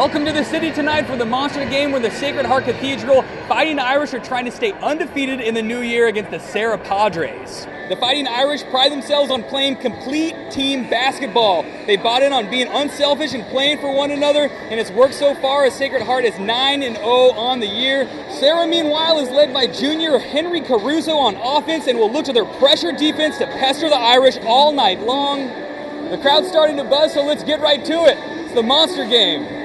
Welcome to the city tonight for the monster game where the Sacred Heart Cathedral Fighting Irish are trying to stay undefeated in the new year against the Serra PADRES. The Fighting Irish pride themselves on playing complete team basketball. They bought in on being unselfish and playing for one another, and it's worked so far as Sacred Heart is 9-0 on the year. Serra, meanwhile, is led by junior Henry Caruso on offense and will look to their pressure defense to pester the Irish all night long. The crowd's starting to buzz, so let's get right to it. It's the monster game.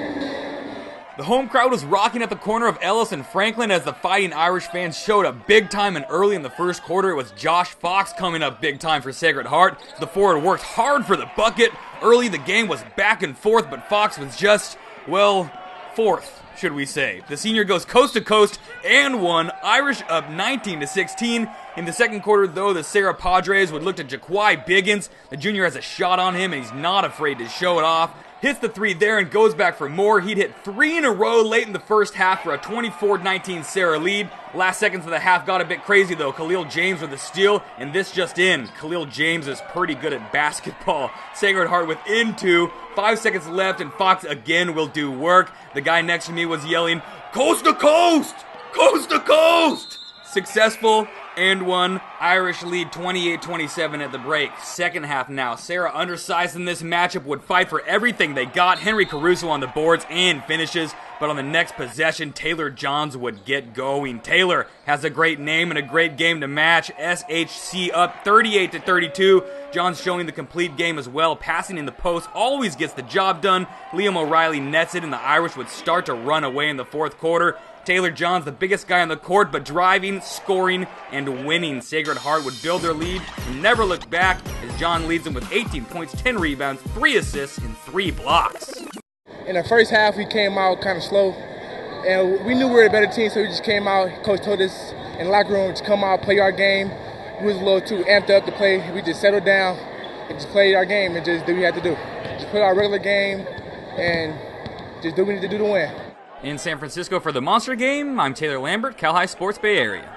The home crowd was rocking at the corner of Ellis and Franklin as the Fighting Irish fans showed up big time, and early in the first quarter it was Josh Fox coming up big time for Sacred Heart. The forward worked hard for the bucket. Early the game was back and forth, but Fox was just, well, fourth, should we say. The senior goes coast to coast and won. Irish up 19-16. In the second quarter, though, the Serra PADRES would look to JACQUI BIGGINS. The junior has a shot on him, and he's not afraid to show it off. Hits the three there and goes back for more. He'd hit 3 in a row late in the first half for a 24-19 Serra lead. Last seconds of the half got a bit crazy, though. KALIL James with the steal, and this just in. KALIL James is pretty good at basketball. Sacred Heart within 2. 5 seconds left, and Fox again will do work. The guy next to me was yelling, "Coast to coast! Coast to coast!" Successful and one. Irish lead 28-27 at the break. Second half now. Serra, undersized in this matchup, would fight for everything they got. Henry Caruso on the boards and finishes. But on the next possession, Taylor Johns would get going. Taylor has a great name and a great game to match. SHC up 38-32. Johns showing the complete game as well. Passing in the post always gets the job done. Liam O'Reilly nets it, and the Irish would start to run away in the fourth quarter. Taylor Johns, the biggest guy on the court, but driving, scoring, and winning. Sacred Heart would build their lead and never look back as John leads them with 18 points, 10 rebounds, 3 assists, and 3 blocks. In the first half, we came out kind of slow, and we knew we were a better team, so we just came out. Coach told us in the locker room to come out, play our game. We was a little too amped up to play. We just settled down and just played our game and just did what we had to do. Just play our regular game and just do what we need to do to win. In San Francisco for the Monster Game, I'm Taylor Lambert, Cal High Sports Bay Area.